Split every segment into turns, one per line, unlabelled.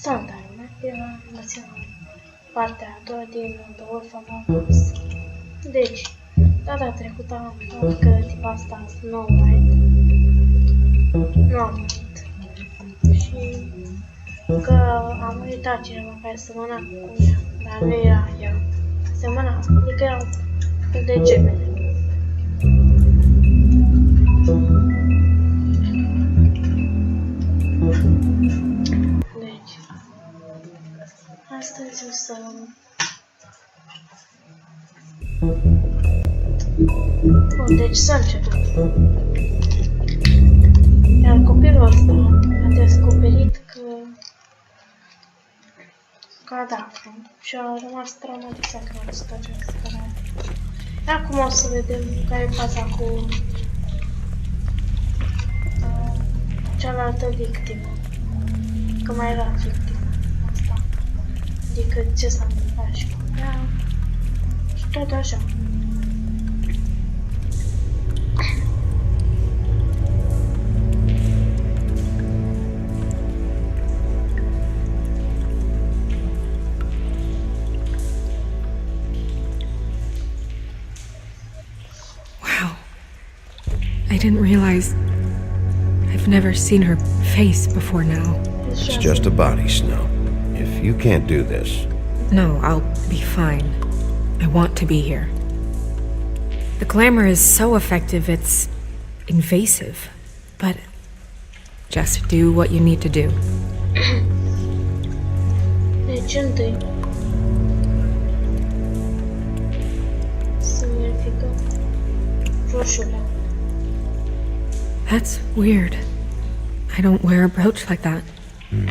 standard, era partea a doua din The Wolf Among Us. Deci, data trecută am aflat că tipa asta, Snow White, nu a murit. Și că a murit cineva care semăna cu ea, dar nu era ea. Semăna, adică era un fel de gemene. Deci, astăzi o să... Bun, deci să începem. Iar copilul ăsta a descoperit că cadavru și a rămas traumatizat când a văzut această cadavru. Acum o să vedem care e faza cu cealaltă victimă. Că mai era victimă asta. Adică ce s-a întâmplat și cu ea și tot așa.
I didn't realize I've never seen her face before now.
It's just a body, Snow. If you can't do this...
No, I'll be fine. I want to be here. The glamour is so effective, it's invasive. But just do what you need to do.
Deci întâi să verificăm roșurile.
That's weird. I don't wear a brooch like that.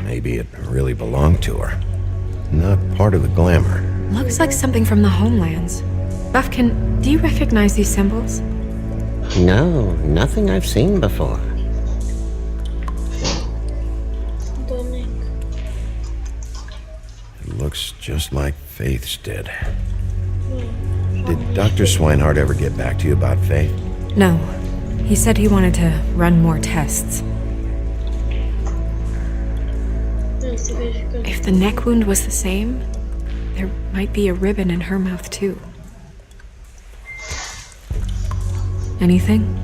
Maybe it really belonged to her. Not part of the glamour.
Looks like something from the homelands. Buffkin, do you recognize these symbols?
No, nothing I've seen before.
It looks just like Faith's did. Did Dr. Swinehart ever get back to you about Faith?
No. He said he wanted to run more tests. If the neck wound was the same, there might be a ribbon in her mouth too. Anything?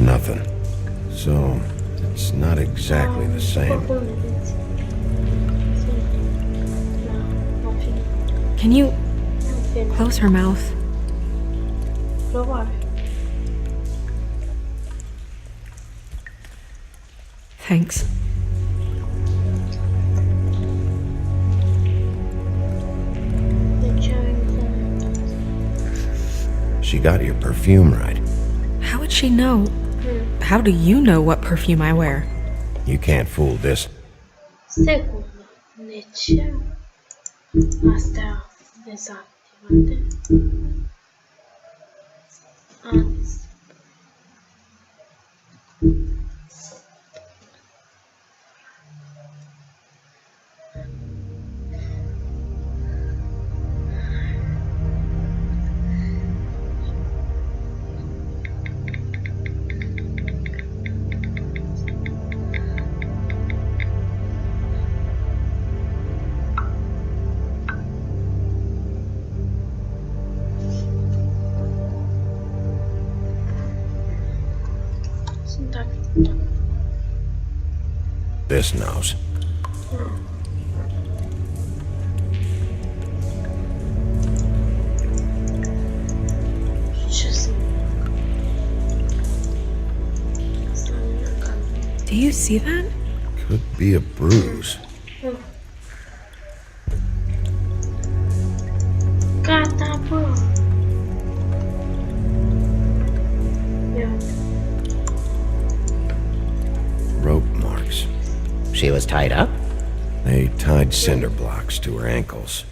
Nothing. So, it's not exactly the same.
Can you close her mouth? Thanks.
She got your perfume right.
How would she know? How do you know what perfume I wear?
You can't fool this.
Secundă. De ce astea dezactivate? Azi. Sunt
This knows.
ce sunt? Asta nu e acasă.
Do you see that?
Could be a bruise.
Gata, bă! Ia,
Rope marks.
She was tied up?
They tied cinder blocks to her ankles,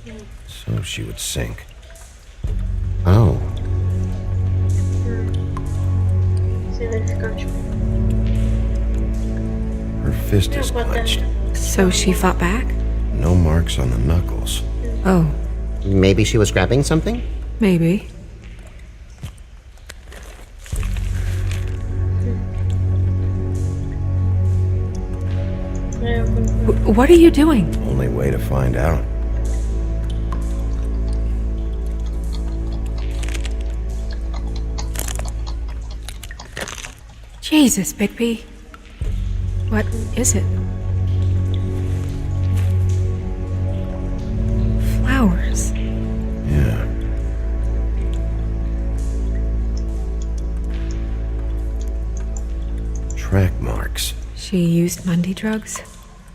so she would sink.
Oh.
să verificăm și pe
Her fist is clenched.
So she fought back?
No marks on the knuckles.
Oh,
Maybe she was grabbing something?
maybe. What are you doing?
Only way to find out.
Jesus, Bigby. What is it? Flowers.
Yeah. Track marks.
She used Mundy drugs?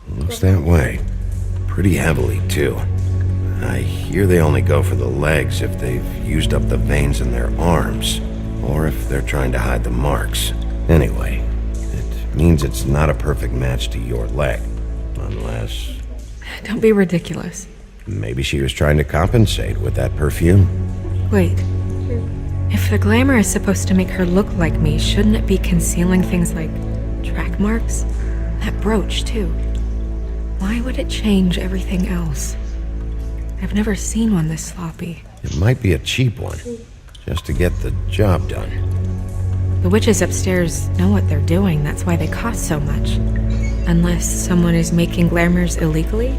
Looks that way. Pretty heavily, too. I hear they only go for the legs if they've used up the veins in their arms, or if they're trying to hide the marks. Anyway, it means it's not a perfect match to your leg. Unless
Don't be ridiculous.
maybe she was trying to compensate with that perfume.
Wait. If the glamour is supposed to make her look like me, shouldn't it be concealing things like track marks? That brooch, too. Why would it change everything else? I've never seen one this sloppy.
It might be a cheap one, just to get the job done.
The witches upstairs know what they're doing, that's why they cost so much. Unless someone is making glamours illegally?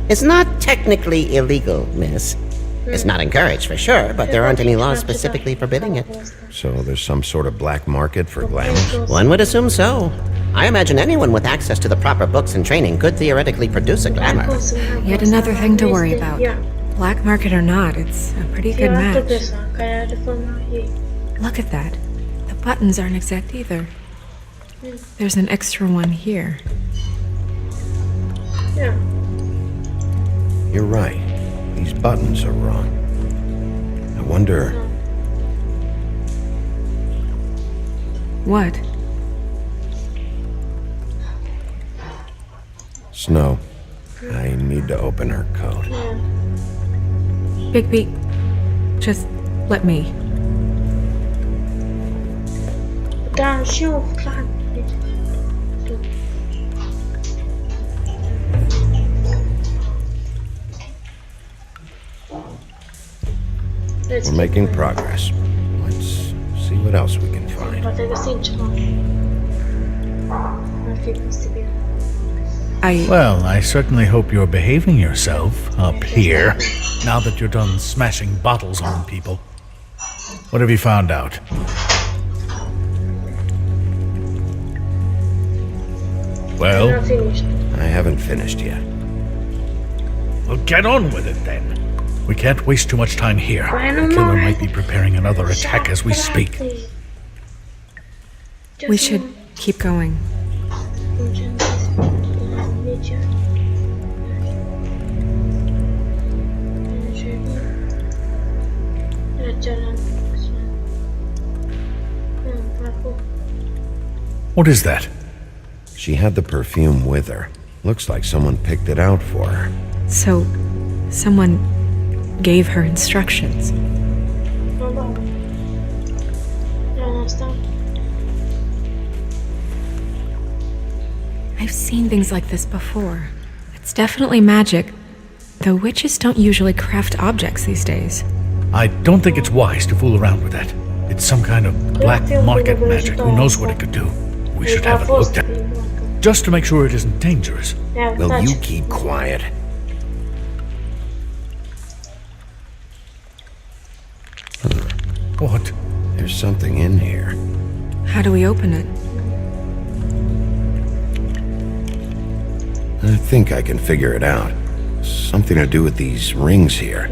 It's not technically illegal, miss. It's not encouraged for sure, but there aren't any laws specifically forbidding it.
So there's some sort of black market for glamour?
One would assume so. I imagine anyone with access to the proper books and training could theoretically produce a glamour.
Yet another thing to worry about. Black market or not, it's a pretty good match. Look at that. The buttons aren't exact either. There's an extra one here.
Yeah.
You're right. These buttons are wrong. I wonder...
What?
Snow, I need to open her coat.
Bigby, just let me.
Da, și eu, clar.
We're making progress. Let's see what else we can find.
Poate găsim ceva. Ar fi posibil.
Well, I certainly hope you're behaving yourself up here, now that you're done smashing bottles on people. What have you found out? Well,
N-am finished.
I haven't finished yet.
well, get on with it then. We can't waste too much time here. The killer might be preparing another attack as we speak.
We should keep going.
What is that?
She had the perfume with her. Looks like someone picked it out for her.
So, someone gave her instructions. I've seen things like this before. It's definitely magic, though witches don't usually craft objects these days.
I don't think it's wise to fool around with that. It's some kind of black market magic. Who knows what it could do? We should have it looked at, just to make sure it isn't dangerous.
Will you keep quiet?
What?
There's something in here.
How do we open it?
I think I can figure it out. Something to do with these rings here.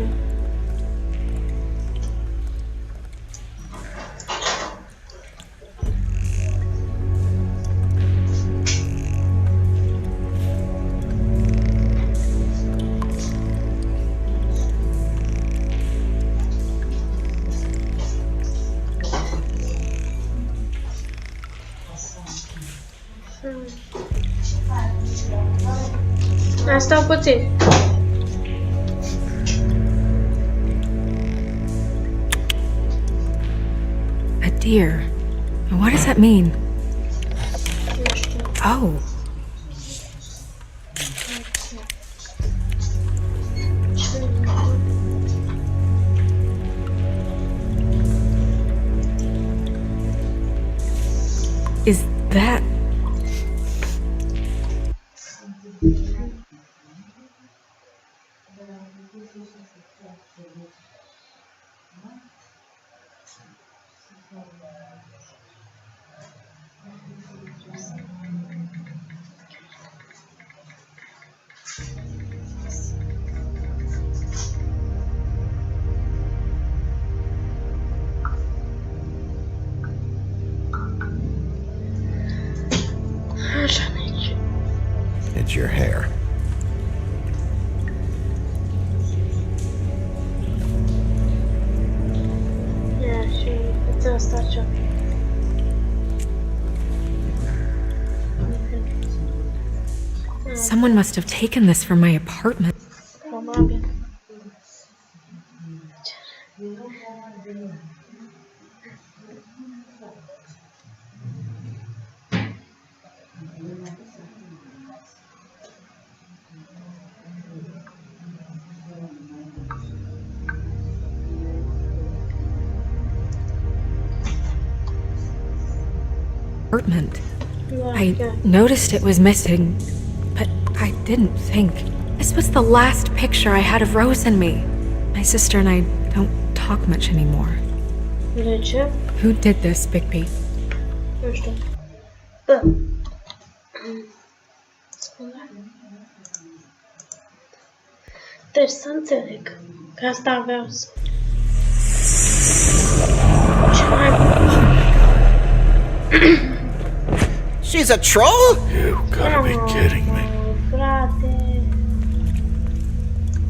Asta puțin.
A deer. What does that mean? Oh. Is that...
It's your hair.
Yeah, it's a statue.
Someone must have taken this from my apartment.
Probabil.
Apartment.
Yeah,
I
yeah.
noticed it was missing, but I didn't think. This was the last picture I had of Rose and me. My sister and I don't talk much anymore.
De ce?
Who did this, Bigby?
Nu știu. Bă. Spune. Deci să înțeleg că asta vreau să... Ce mai bun.
She's a troll?
You gotta be kidding me.
Frate.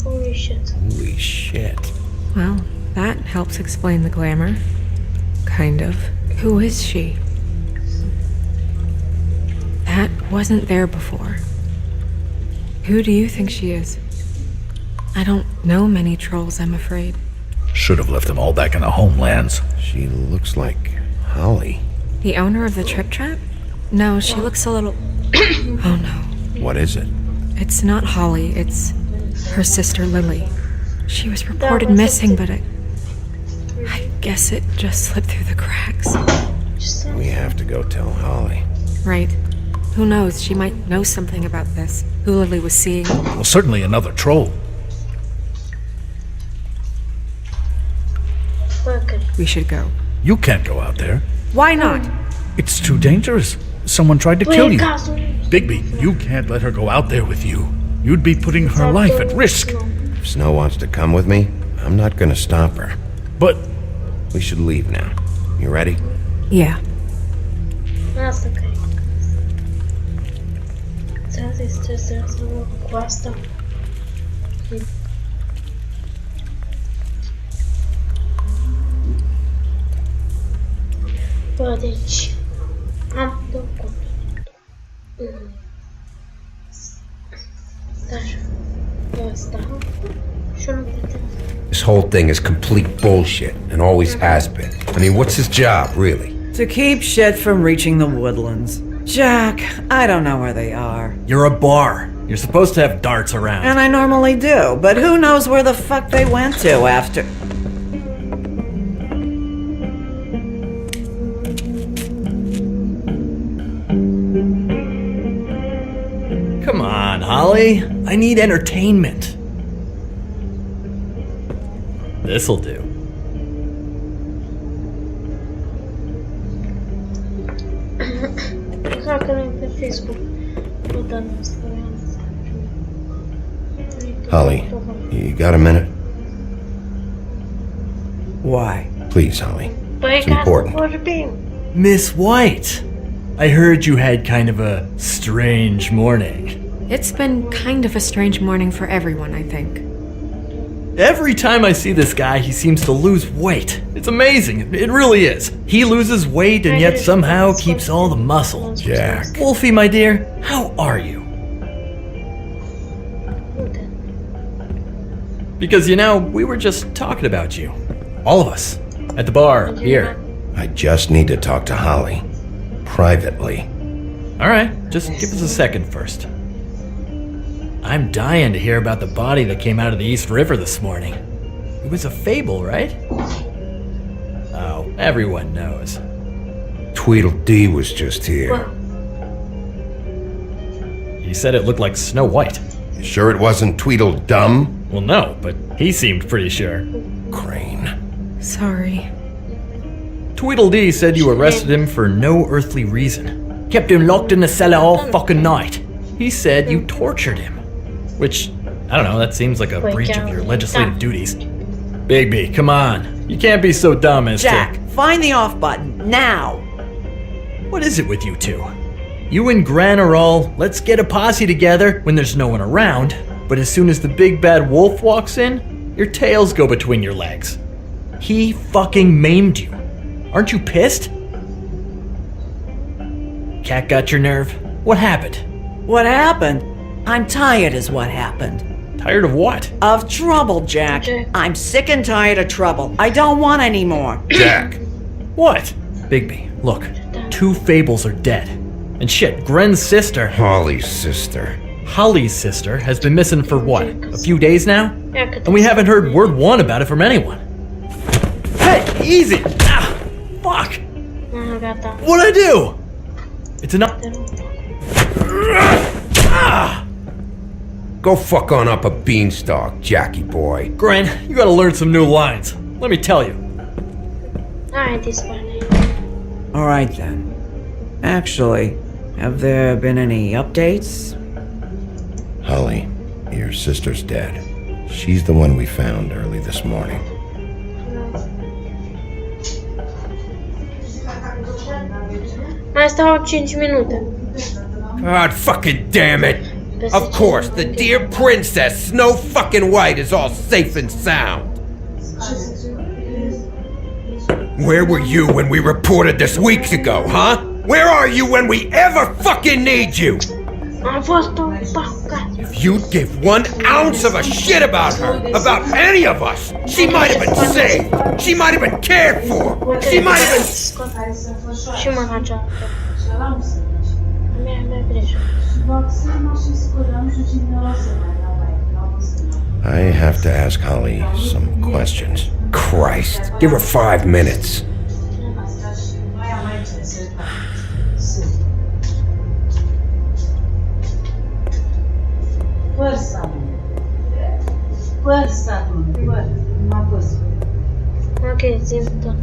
Holy shit.
Holy shit.
Well, that helps explain the glamour. Kind of. Who is she? That wasn't there before. Who do you think she is? I don't know many trolls, I'm afraid.
Should have left them all back in the homelands.
She looks like Holly.
The owner of the Trip Trap? No, she looks a little... Oh no.
What is it?
It's not Holly, it's her sister Lily. She was reported missing, but I guess it just slipped through the cracks.
We have to go tell Holly.
Right. Who knows, she might know something about this. Who Lily was seeing.
Well, certainly another troll.
We should go.
You can't go out there.
Why not?
It's too dangerous. Someone tried to kill you. Bigby, you can't let her go out there with you. You'd be putting her life at risk.
If Snow wants to come with me, I'm not gonna stop her.
But
We should leave now. You ready?
Yeah.
Asta că e. Ți-am zis, trebuie să luăm cu asta. Bă, deci... Am două copii. Așa. Asta. Și unul pe telefon.
This whole thing is complete bullshit, and always has been. I mean, what's his job, really?
To keep shit from reaching the woodlands. Jack, I don't know where they are.
You're a bar. You're supposed to have darts around.
And I normally do, but who knows where the fuck they went to after...
Come on, Holly. I need entertainment. This'll do.
Așa că nu pe Facebook. Nu dăm asta.
Holly, you got a minute?
Why?
Please, Holly.
Păi
It's
ca să
important.
vorbim.
Miss White, I heard you had kind of a strange morning.
It's been kind of a strange morning for everyone, I think.
Every time I see this guy, he seems to lose weight. It's amazing. It really is. He loses weight and yet somehow keeps all the muscle.
Jack.
Wolfie, my dear, how are you?
Uite.
Because, you know, we were just talking about you. All of us. At the bar, here.
I just need to talk to Holly. Privately.
Alright, just give us a second first. I'm dying to hear about the body that came out of the East River this morning. It was a fable, right? Oh, everyone knows.
Tweedledee was just here.
He said it looked like Snow White.
You sure it wasn't Tweedledum?
Well, no, but he seemed pretty sure.
Crane.
Sorry.
Tweedledee said you arrested him for no earthly reason. Kept him locked in the cellar all fucking night. He said you tortured him. Which, I don't know, that seems like a breach of your legislative duties. Bigby, come on. You can't be so dumb as
Jack, find the off button, now!
What is it with you two? You and Gran are all, let's get a posse together when there's no one around, but as soon as the big bad wolf walks in, your tails go between your legs. He fucking maimed you. Aren't you pissed? Cat got your nerve? What happened?
What happened? I'm tired is what happened.
Tired of what?
Of trouble, Jack.
Jack.
I'm sick and tired of trouble. I don't want any more.
Jack.
What? Bigby, look, 2 fables are dead. And shit, Gren's sister,
Holly's sister.
Holly's sister, has been missing for what, a few days now?
Ia câte
And we haven't heard word one about it from anyone. Hey, easy! Ah, fuck!
Ah, gata.
What'd I do? It's enough.
Te rog.
Go fuck on up a beanstalk, Jackie boy.
Gren, you gotta learn some new lines. Let me tell you.
Hai, dispare.
Alright then. Actually, have there been any updates?
Holly, your sister's dead. She's the one we found early this morning.
Mai stau 5 minute.
God fucking damn it! Of course, the dear princess, Snow fucking White, is all safe and sound. Where were you when we reported this weeks ago, huh? Where are you when we ever fucking need you?
Am fost un păcat.
If you'd give 1 ounce of a shit about her, about any of us, she might have been saved. She might have been cared for. She might have been...
Și mâna cealaltă. Mi-a grijă.
I have to ask Holly some questions.
Christ, give her 5 minutes.
Ok, zi-mi tot.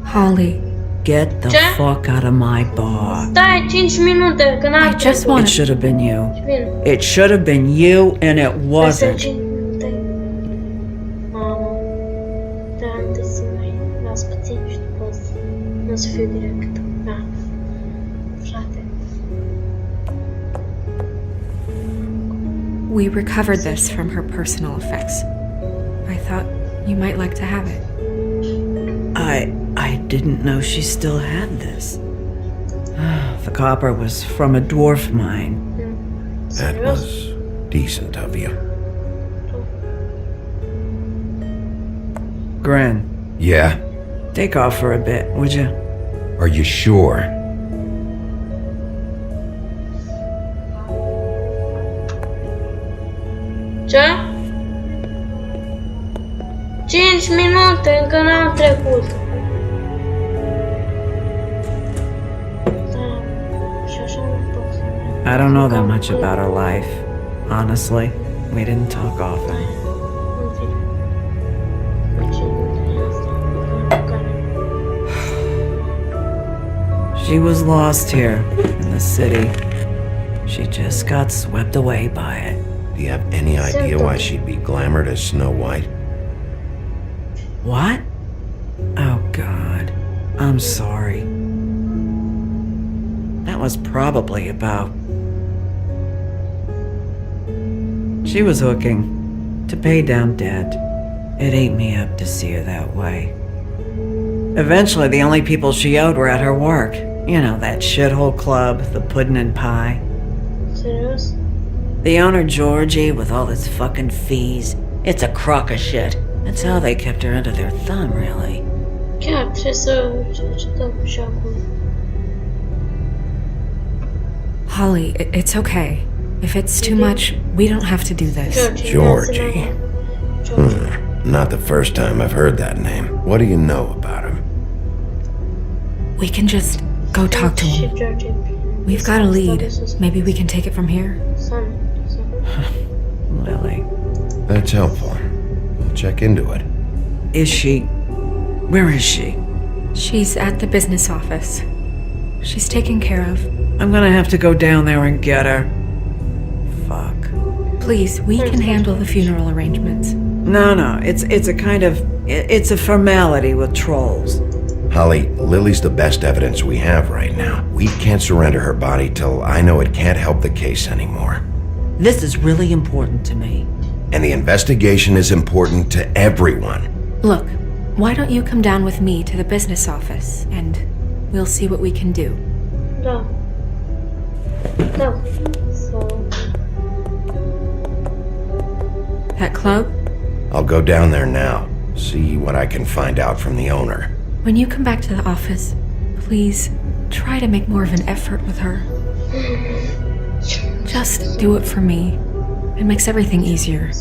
Holly,
Get the
Jack?
fuck out of my bar.
Stai 5 minute, că n-am
I just
trecut.
It should have been you.
Bine.
It should have been you, and it
Peste
wasn't.
5 minute. Mamă. Da, de să mai las puțin și după nu o să fiu direct. Da. Frate.
we recovered this from her personal effects. I thought you might like to have it.
I didn't know she still had this. The copper was from a dwarf mine.
That was decent of you.
Gren,
Yeah?
take off for a bit, would you?
Are you sure?
Ce? 5 minute, încă n-am trecut. Da, și așa nu pot să mai...
I don't know that much about her life. Honestly, we didn't talk often.
În fine. Deci, asta, care...
She was lost here in the city. She just got swept away by it.
Do you have any idea why she'd be glamored as Snow White?
What? Oh, God. I'm sorry. That was probably about... She was hooking to pay down debt. It ate me up to see her that way. Eventually, the only people she owed were at her work. You know, that shithole club, the Puddin' and Pie.
Serious?
The owner, Georgie, with all his fucking fees. It's a crock of shit. That's how they kept her under their thumb, really.
Chiar trebuie să cercetăm și acum.
Holly, it's okay. If it's too much, we don't have to do this.
Georgie. Not the first time I've heard that name. What do you know about him?
We can just go talk to
Și
him.
George.
We've got a lead. Maybe we can take it from here.
Lily.
That's helpful. We'll check into it.
Is she... Where is she?
She's at the business office. She's taken care of.
I'm gonna have to go down there and get her. Fuck.
Please, we can handle the funeral arrangements.
No, it's a kind of... It's a formality with trolls.
Holly, Lily's the best evidence we have right now. We can't surrender her body till I know it can't help the case anymore.
This is really important to me.
And the investigation is important to everyone.
Look, why don't you come down with me to the business office, and we'll see what we can do.
Da. Da. So...
That club?
I'll go down there now, see what I can find out from the owner.
When you come back to the office, please try to make more of an effort with her. Just do it for me. It makes everything easier.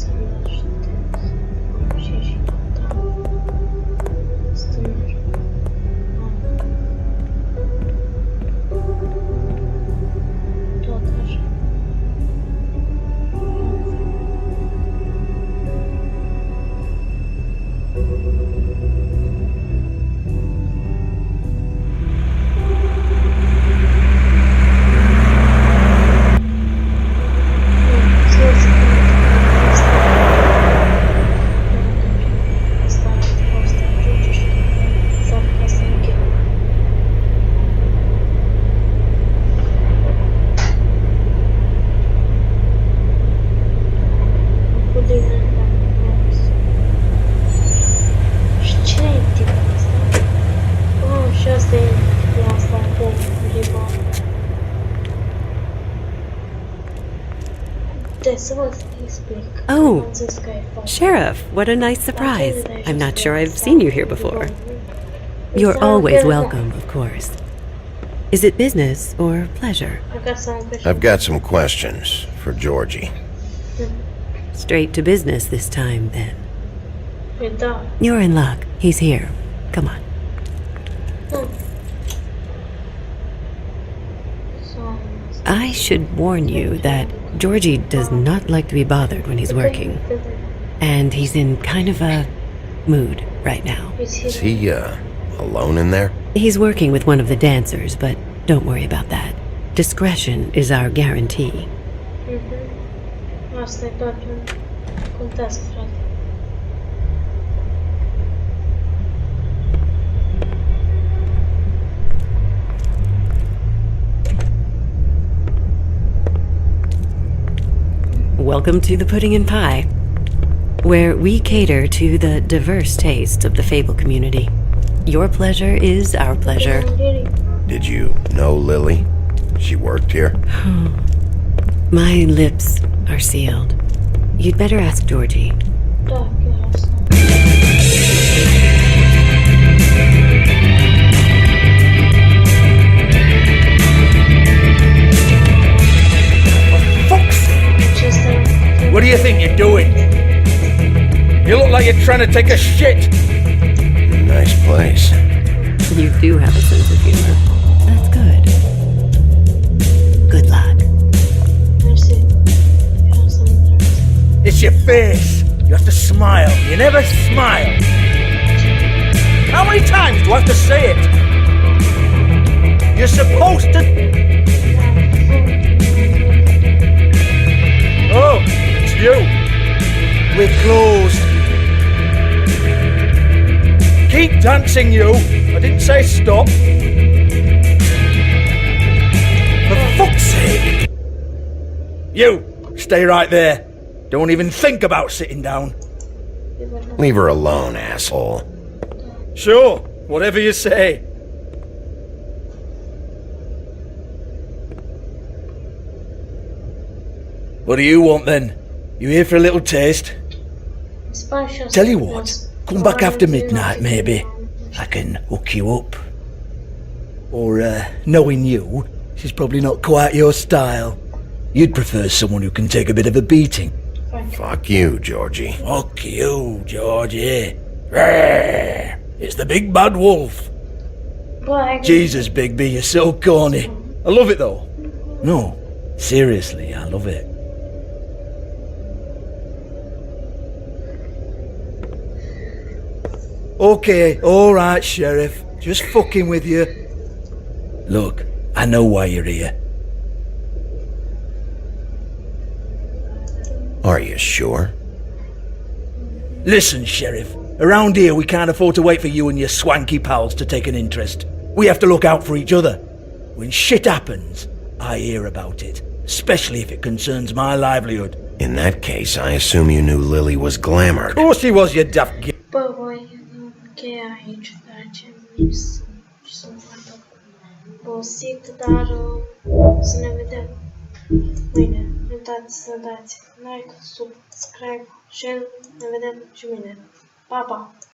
Oh, Sheriff, what a nice surprise. I'm not sure I've seen you here before. You're always welcome, of course. Is it business or pleasure?
I've got some questions for Georgie.
Straight to business this time, then. You're in luck. He's here. Come on. I should warn you that Georgie does not like to be bothered when he's working. And he's in kind of a mood right now.
Is he, alone in there?
He's working with one of the dancers, but don't worry about that. Discretion is our guarantee.
Asta e doar ce contează, frate.
Welcome to the Pudding and Pie, where we cater to the diverse tastes of the Fable community. Your pleasure is our pleasure.
Did you know Lily? She worked here?
My lips are sealed. You'd better ask Georgie.
Da, chiar asta. Ce este?
What do you think you're doing? You look like you're trying to take a shit.
Nice place.
You do have a sense of humor. That's good. Good luck.
Mersi. Chiar să nu trebuie.
It's your face. You have to smile. You never smile. How many times do I have to say it?
You're supposed to... Oh, it's you. We're closed. Keep dancing, you. I didn't say stop. For fuck's sake. You, stay right there. Don't even think about sitting down.
Leave her alone, asshole.
Sure, whatever you say. What do you want then? You here for a little taste? Tell you what, come back after midnight maybe. I can hook you up. Or, knowing you, she's probably not quite your style. You'd prefer someone who can take a bit of a beating.
Fuck you, Georgie.
Fuck you, Georgie. Rawr. It's the big bad wolf. Jesus, Bigby, you're so corny. I love it though. No, seriously, I love it. Okay, alright, Sheriff. Just fucking with you. Look, I know why you're here.
Are you sure?
Listen, Sheriff. Around here, we can't afford to wait for you and your swanky pals to take an interest. We have to look out for each other. When shit happens, I hear about it. Especially if it concerns my livelihood.
In that case, I assume you knew Lily was glamored.
Of course he was, you daft git.
Bă, voi încheia aici, dragi, și sunt foarte obosit, dar să ne vedem mâine. Nu uitați să dați like, subscribe și ne vedem și mâine. Pa, pa!